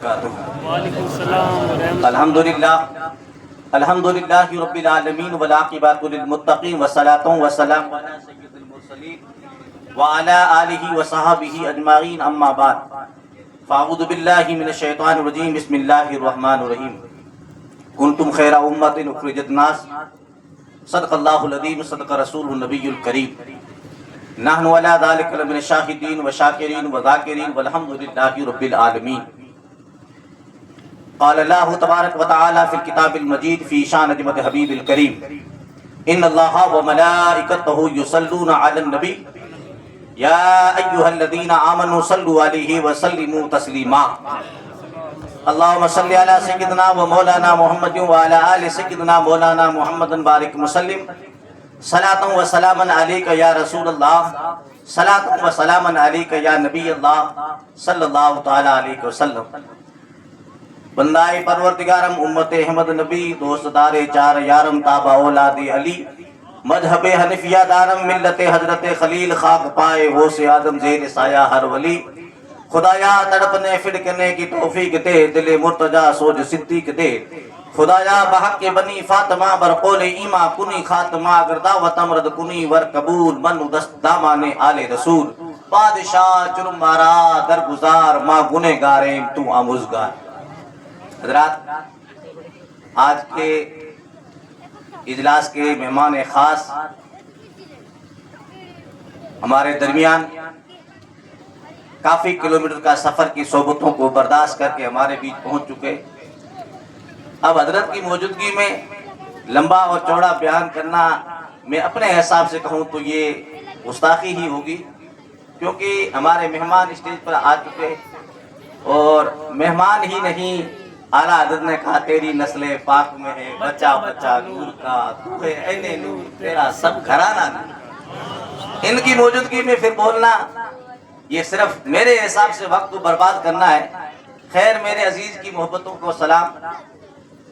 وعلیکم السلام ورحمۃ الحمد للہ رب العالمین والعاقبۃ للمتقین والصلاۃ والسلام علی سید المرسلین وعلی آلہ وصحبہ اجمعین، اما بعد فاعوذ باللہ من الشیطان الرجیم، بسم اللہ الرحمن الرحیم۔ کنتم خیر امۃ اخرجت الناس، صدق اللہ العظیم، صدق رسول النبی الکریم۔ نحن علی ذلک لمن الشاہدین والشاکرین والذاکرین والحمد للہ رب العالمین۔ قال اللہ تبارک وتعالی فی الکتاب المجید فی شان نجمت حبیب الکریم، ان اللہ وملائکتہ یصلون علی النبی یا ایہا الذین آمنوا صلوا علیہ وسلموا تسلیما۔ اللہم صلی علی سیدنا و مولانا محمد وعلی آل سیدنا مولانا محمد بارک وسلم، صلاۃ و سلاما علیک یا رسول اللہ، صلاۃ و سلاما علیک یا نبی اللہ صلی اللہ تعالی علیہ وسلم۔ بندائے پروردگارم امت احمد نبی، دوست دار چار یارم تابع اولاد علی، مذہب حنفیہ دارم ملت حضرت خلیل، خاک پائے غوث آدم زیر سایہ ہر ولی۔ خدایا تڑپنے پھڑکنے کی توفیق دے، دل مرتجا سوج صدیق دے۔ خدایا بحق بنی فاطمہ برقول ایما کنی خاتمہ، اگر دعوت امرد کنی ور قبول، من دست دامان آل رسول۔ بادشاہ جرم مارا درگزار، ما گنہ گاریں تو آموزگار۔ حضرات، آج کے اجلاس کے مہمان خاص ہمارے درمیان کافی کلومیٹر کا سفر کی صحبتوں کو برداشت کر کے ہمارے بیچ پہنچ چکے۔ اب حضرت کی موجودگی میں لمبا اور چوڑا بیان کرنا، میں اپنے حساب سے کہوں تو یہ گستاخی ہی ہوگی، کیونکہ ہمارے مہمان اسٹیج پر آ چکے، اور مہمان ہی نہیں، اعلیٰ حضرت نے کہا تیری نسل پاک میں ہے بچہ بچہ نور کا، تو ہے عین نور، تیرا سب گھرانہ نور۔ ان کی موجودگی میں پھر بولنا یہ صرف میرے حساب سے وقت کو برباد کرنا ہے۔ خیر، میرے عزیز کی محبتوں کو سلام،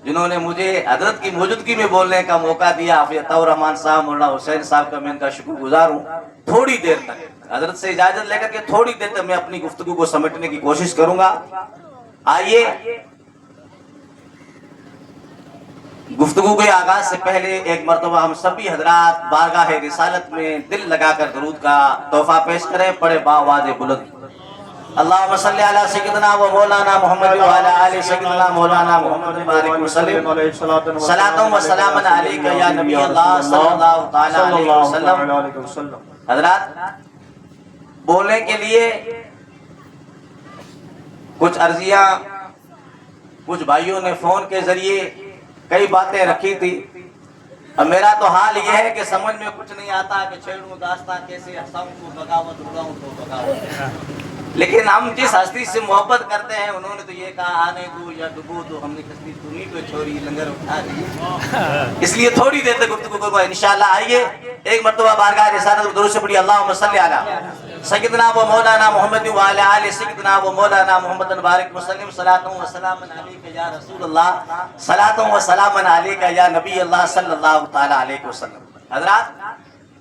جنہوں نے مجھے حضرت کی موجودگی میں بولنے کا موقع دیا۔ حافظ عطاء الرحمن صاحب، مولانا حسین صاحب کا میں ان کا شکر گزار ہوں۔ تھوڑی دیر تک حضرت سے اجازت لے کر کے تھوڑی دیر تک میں اپنی گفتگو کو سمیٹنے کی کوشش کروں گا۔ آئیے گفتگو کے آغاز سے پہلے ایک مرتبہ ہم سبھی حضرات بارگاہ رسالت میں دل لگا کر درود کا تحفہ پیش کریں، پڑھے باواز بلند۔ اللہم صلی علی سیدنا و مولانا محمد وعلی آل سیدنا مولانا محمد بارک وسلم، صلاۃ و سلاما علیک یا نبی اللہ صلی اللہ تعالی علیہ وسلم۔ حضرات، بولنے کے لیے کچھ عرضیاں کچھ بھائیوں نے فون کے ذریعے کئی باتیں رکھی تھی۔ اب میرا تو حال یہ ہے کہ سمجھ میں کچھ نہیں آتا کہ چھیڑوں داستان کیسے، ہنساؤں کو بغاوت، اڑاؤں تو بغاوت۔ لیکن ہم جس ہستی سے محبت کرتے ہیں، انہوں نے تو یہ کہا آنے دو یا ڈبو دو، ہم نے کسی تمہیں پہ چھوڑی لنگر اٹھا دی، اس لیے تھوڑی دیر تک گفتگو کروں گا انشاءاللہ۔ آئیے ایک مرتبہ بارگاہ رسالت میں درود سے پڑھیے، اللہم صلی علی سیدنا و مولانا محمد وعلی آل سیدنا و مولانا محمد بارک وسلم، صلاۃ و سلاما علیک یا رسول اللہ، صلاۃ و سلاما علیک یا نبی اللہ صلی اللہ تعالی علیہ وسلم۔ حضرات،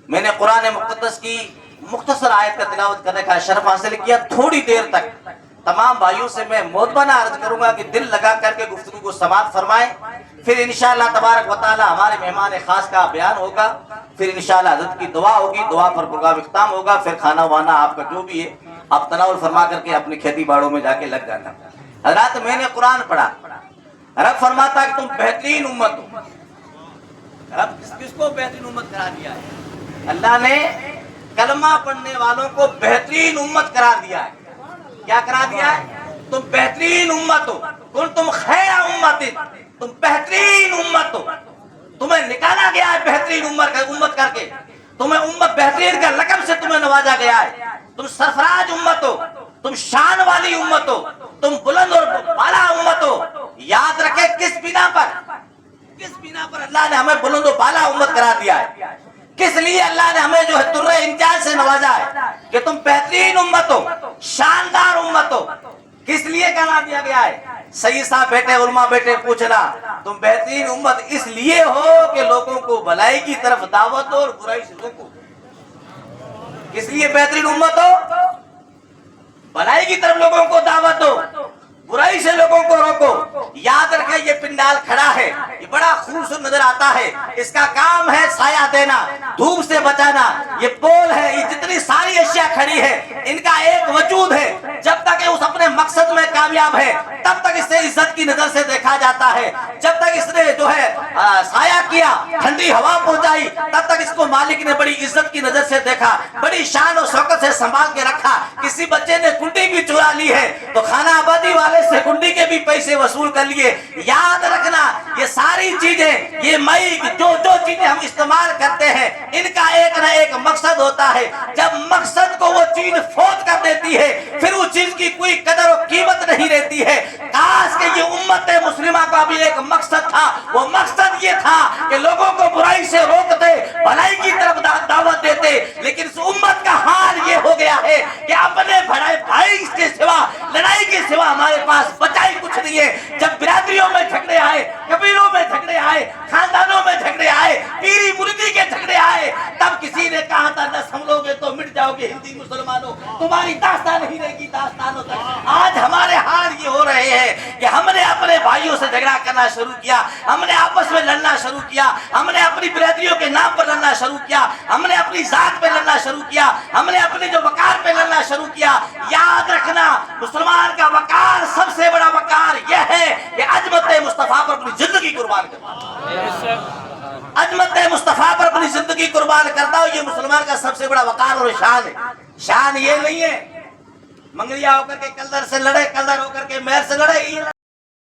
میں نے قرآن مقدس کی مختصر آیت کا تلاوت کرنے کا شرف حاصل کیا۔ تھوڑی دیر تک تمام بھائیوں سے میں مؤدبانہ عرض کروں گا کہ دل لگا کر کے گفتگو کو سماعت فرمائیں، پھر انشاءاللہ تبارک و تعالی ہمارے مہمان خاص کا بیان ہوگا، پھر انشاءاللہ حضرت کی دعا ہوگی، دعا پر پروگرام اختتام ہوگا، پھر کھانا وانا آپ کا جو بھی ہے آپ تناول فرما کر کے اپنی کھیتی باڑوں میں جا کے لگ جانا۔ حضرات، میں نے قرآن پڑھا، رب فرماتا کہ تم بہترین امت ہو۔ رب کس کو بہترین امت قرار دیا ہے؟ اللہ نے کلمہ پڑھنے والوں کو بہترین امت قرار دیا ہے۔ کیا قرار دیا ہے؟ تم بہترین امت ہو، کنتم خیر امت، تم بہترین امت ہو۔ تمہیں نکالا گیا ہے بہترین امت کر کے، تمہیں امت بہترین کا لقب سے تمہیں نوازا گیا ہے۔ تم سرفراز امت ہو، تم شان والی امت ہو، تم بلند اور بالا امت ہو۔ یاد رکھے کس بنا پر اللہ نے ہمیں بلند و بالا امت قرار دیا ہے، کس لیے اللہ نے ہمیں جو ہے درہ امتیاز سے نوازا ہے کہ تم بہترین امت ہو، شاندار امت ہو۔ کس لیے قرار دیا گیا ہے؟ سید صاحب بیٹے، علماء بیٹے، پوچھنا تم بہترین امت اس لیے ہو کہ لوگوں کو بھلائی کی طرف دعوت دو اور برائی سے روکو۔ کس لیے بہترین امت ہو؟ بھلائی کی طرف لوگوں کو دعوت دو، برائی سے لوگوں کو روکو. یاد رکھیں یہ پنڈال کھڑا ہے, یہ بڑا خوبصورت نظر آتا ہے, اس کا کام ہے سایہ دینا, دھوپ سے بچانا. یہ پول ہے, یہ جتنی ساری اشیاء کھڑی ہے, ان کا ایک وجود ہے. جب تک اس اپنے مقصد میں کامیاب ہے تب تک اسے عزت کی نظر سے دیکھا جاتا ہے. جب تک اس نے جو ہے سایہ کیا, ٹھنڈی ہوا پہنچائی, تب تک اس کو مالک نے بڑی عزت کی نظر سے دیکھا, بڑی شان و شوکت سے سنبھال کے رکھا. کسی بچے نے کنڈی بھی چرا لی ہے تو خانہ آبادی والے سے کنڈی کے بھی پیسے وصول کر لیے. یاد رکھنا یہ ساری چیزیں, یہ مئی جو چیزیں ہم استعمال کرتے ہیں, ان کا ایک نہ ایک مقصد ہوتا ہے. جب مقصد کو وہ چیز فوت کر دیتی ہے پھر اس چیز کی کوئی قدر و قیمت نہیں رہتی ہے. کاش کہ یہ امت مسلمہ کا بھی ایک مقصد تھا, وہ مقصد یہ تھا کہ لوگوں کو برائی سے روکتے, بھلائی کی طرف دعوت دیتے. لیکن اس امت کا حال یہ ہو گیا ہے کہ اپنے بھائی کے سوا, لڑائی کے سوا ہمارے پاس بچائی کچھ نہیں ہے. جب برادریوں میں جھگڑے آئے, قبیلوں میں جھگڑے آئے, خاندانوں میں جھگڑے آئے, پیری مریدی کے جھگڑے آئے, تب کسی نے کہا تھا نہ سنبھلو تو مٹ جاؤ گے ہندی مسلمانوں, تمہاری داستان نہیں رہے گی داستانوں تک. آج ہمارے حال یہ ہو رہے ہیں کہ ہم نے اپنے بھائیوں سے جھگڑا کرنا شروع کیا, ہم نے آپس میں لڑنا شروع کیا, ہم نے اپنی برادریوں کے نام پر لڑنا شروع کیا, ہم نے اپنی ذات پہ لڑنا شروع کیا, ہم نے اپنے جو وقار پہ لڑنا شروع کیا. یاد رکھنا مسلمان کا وقار, سب سے بڑا وقار یہ ہے کہ عظمت مصطفیٰ پر اپنی زندگی قربان کرنا. عظمت مصطفیٰ پر اپنی زندگی قربان کرتا ہو, یہ مسلمان کا سب سے بڑا وقار اور شان ہے. شان یہ نہیں ہے منگلیا ہو کر کے کلدر سے لڑے, کلدر ہو کر کے مہر سے لڑے, یہ